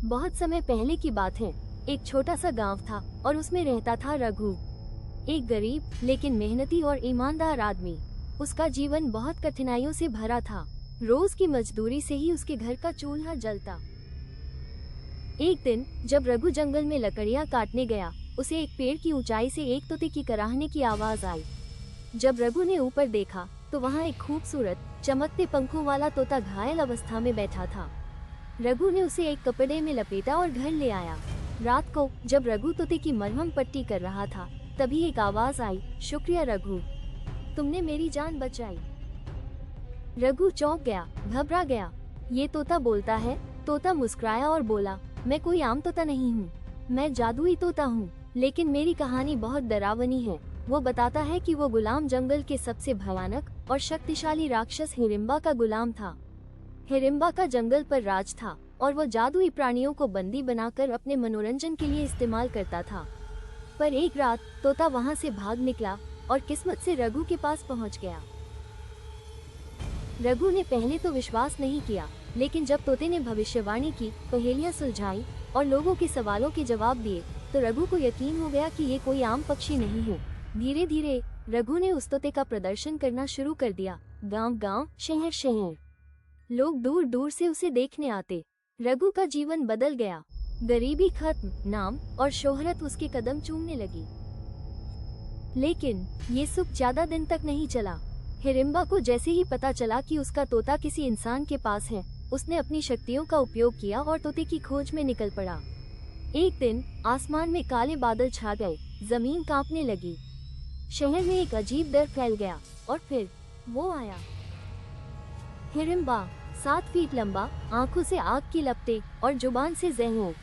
बहुत समय पहले की बात है। एक छोटा सा गांव था और उसमें रहता था रघु, एक गरीब लेकिन मेहनती और ईमानदार आदमी। उसका जीवन बहुत कठिनाइयों से भरा था। रोज की मजदूरी से ही उसके घर का चूल्हा जलता। एक दिन जब रघु जंगल में लकड़ियां काटने गया, उसे एक पेड़ की ऊंचाई से एक तोते की कराहने की आवाज आई। जब रघु ने ऊपर देखा तो वहां एक खूबसूरत चमकते पंखों वाला तोता घायल अवस्था में बैठा था। रघु ने उसे एक कपड़े में लपेटा और घर ले आया। रात को जब रघु तोते की मरहम पट्टी कर रहा था, तभी एक आवाज आई, शुक्रिया रघु, तुमने मेरी जान बचाई। रघु चौंक गया, घबरा गया। ये तोता बोलता है? तोता मुस्कुराया और बोला, मैं कोई आम तोता नहीं हूँ, मैं जादुई तोता हूँ। लेकिन मेरी कहानी बहुत डरावनी है। वो बताता है कि वो गुलाम जंगल के सबसे भयानक और शक्तिशाली राक्षस हिडिंबा का गुलाम था। हिडिंबा का जंगल पर राज था और वो जादुई प्राणियों को बंदी बनाकर अपने मनोरंजन के लिए इस्तेमाल करता था। पर एक रात तोता वहां से भाग निकला और किस्मत से रघु के पास पहुंच गया। रघु ने पहले तो विश्वास नहीं किया, लेकिन जब तोते ने भविष्यवाणी की, पहेलियां सुलझाई और लोगों के सवालों के जवाब दिए, तो रघु को यकीन हो गया कि ये कोई आम पक्षी नहीं है। धीरे धीरे रघु ने उस तोते का प्रदर्शन करना शुरू कर दिया। गांव-गांव, शहर-शहर, लोग दूर दूर से उसे देखने आते। रघु का जीवन बदल गया। गरीबी खत्म, नाम और शोहरत उसके कदम चूमने लगी। लेकिन ये सुख ज्यादा दिन तक नहीं चला। हिडिंबा को जैसे ही पता चला कि उसका तोता किसी इंसान के पास है, उसने अपनी शक्तियों का उपयोग किया और तोते की खोज में निकल पड़ा। एक दिन आसमान में काले बादल छा गए, जमीन कांपने लगी। शहर में एक अजीब डर फैल गया और फिर वो आया। हिडिंबा 7 फीट लंबा, आंखों से आग की लपटें और जुबान से जहर।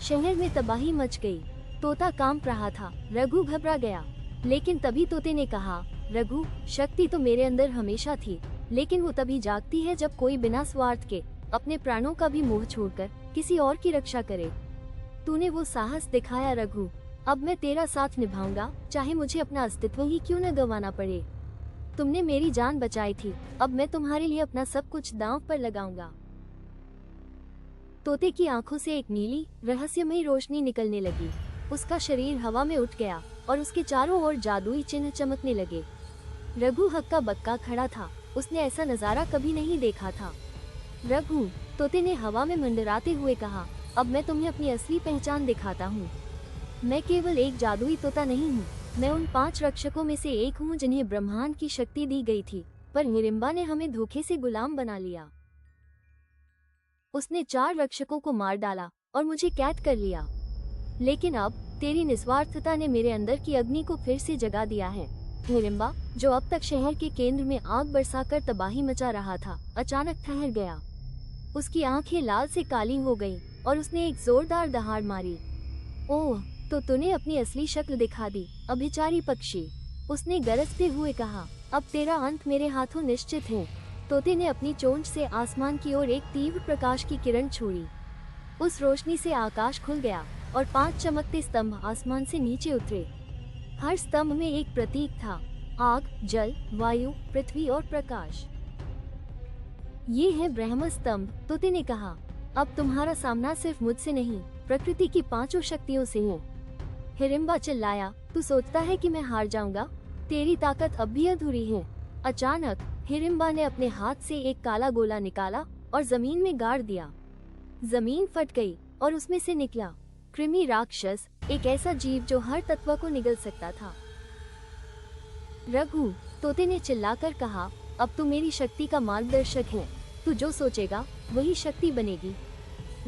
शहर में तबाही मच गई। तोता कांप रहा था। रघु घबरा गया, लेकिन तभी तोते ने कहा, रघु, शक्ति तो मेरे अंदर हमेशा थी, लेकिन वो तभी जागती है जब कोई बिना स्वार्थ के अपने प्राणों का भी मोह छोड़कर किसी और की रक्षा करे। तूने वो साहस दिखाया रघु, अब मैं तेरा साथ निभाऊंगा, चाहे मुझे अपना अस्तित्व ही क्यों न गंवाना पड़े। तुमने मेरी जान बचाई थी, अब मैं तुम्हारे लिए अपना सब कुछ दांव पर लगाऊंगा। तोते की आंखों से एक नीली रहस्यमयी रोशनी निकलने लगी। उसका शरीर हवा में उठ गया और उसके चारों ओर जादुई चिन्ह चमकने लगे। रघु हक्का बक्का खड़ा था। उसने ऐसा नजारा कभी नहीं देखा था। रघु, तोते ने हवा में मंडराते हुए कहा, अब मैं तुम्हें अपनी असली पहचान दिखाता हूँ। मैं केवल एक जादुई तोता नहीं हूँ, मैं उन 5 रक्षकों में से एक हूँ जिन्हें ब्रह्मांड की शक्ति दी गई थी, पर हिडिंबा ने हमें धोखे से गुलाम बना लिया। उसने 4 रक्षकों को मार डाला और मुझे कैद कर लिया। लेकिन अब तेरी निस्वार्थता ने मेरे अंदर की अग्नि को फिर से जगा दिया है। हिडिंबा, जो अब तक शहर के केंद्र में आग बरसाकर तबाही मचा रहा था, अचानक ठहर गया। उसकी आंखें लाल से काली हो गईं और उसने एक जोरदार दहाड़ मारी। ओह, तो तूने अपनी असली शक्ल दिखा दी, अभिचारी पक्षी, उसने गरजते हुए कहा। अब तेरा अंत मेरे हाथों निश्चित है। तोते ने अपनी चोंच से आसमान की ओर एक तीव्र प्रकाश की किरण छोड़ी। उस रोशनी से आकाश खुल गया और 5 चमकते स्तंभ आसमान से नीचे उतरे। हर स्तंभ में एक प्रतीक था, आग, जल, वायु, पृथ्वी और प्रकाश। ये है ब्रह्म स्तंभ, तोते ने कहा। अब तुम्हारा सामना सिर्फ मुझसे नहीं, प्रकृति की 5 शक्तियों से है। हिडिंबा चिल्लाया, तू सोचता है कि मैं हार जाऊंगा? तेरी ताकत अब भी अधूरी है। अचानक हिडिंबा ने अपने हाथ से एक काला गोला निकाला और जमीन में गाड़ दिया। जमीन फट गई और उसमें से निकला कृमि राक्षस, एक ऐसा जीव जो हर तत्व को निगल सकता था। रघु, तोते ने चिल्लाकर कहा, अब तू मेरी शक्ति का मार्गदर्शक है। तू जो सोचेगा वही शक्ति बनेगी।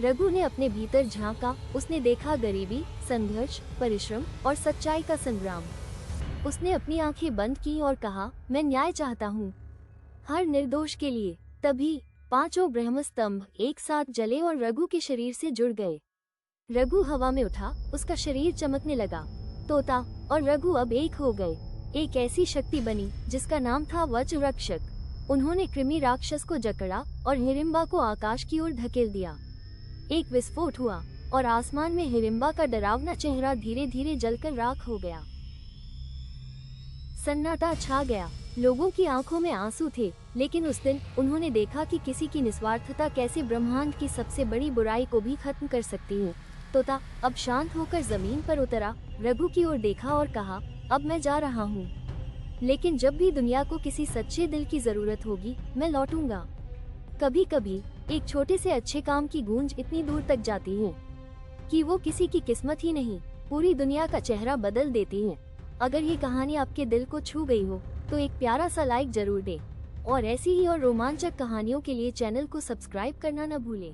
रघु ने अपने भीतर झांका। उसने देखा गरीबी, संघर्ष, परिश्रम और सच्चाई का संग्राम। उसने अपनी आंखें बंद की और कहा, मैं न्याय चाहता हूँ, हर निर्दोष के लिए। तभी 5 ब्रह्म स्तंभ एक साथ जले और रघु के शरीर से जुड़ गए। रघु हवा में उठा, उसका शरीर चमकने लगा। तोता और रघु अब एक हो गए। एक ऐसी शक्ति बनी जिसका नाम था वज्र रक्षक। उन्होंने कृमि राक्षस को जकड़ा और हिडिंबा को आकाश की ओर धकेल दिया। एक विस्फोट हुआ और आसमान में हिडिंबा का डरावना चेहरा धीरे धीरे जलकर राख हो गया। सन्नाटा छा गया। लोगों की आंखों में आंसू थे, लेकिन उस दिन उन्होंने देखा कि किसी की निस्वार्थता कैसे ब्रह्मांड की सबसे बड़ी बुराई को भी खत्म कर सकती है। तोता अब शांत होकर जमीन पर उतरा, रघु की ओर देखा और कहा, अब मैं जा रहा हूँ, लेकिन जब भी दुनिया को किसी सच्चे दिल की जरूरत होगी, मैं लौटूंगा। कभी कभी एक छोटे से अच्छे काम की गूंज इतनी दूर तक जाती है कि वो किसी की किस्मत ही नहीं, पूरी दुनिया का चेहरा बदल देती है। अगर ये कहानी आपके दिल को छू गई हो तो एक प्यारा सा लाइक जरूर दें और ऐसी ही और रोमांचक कहानियों के लिए चैनल को सब्सक्राइब करना न भूलें।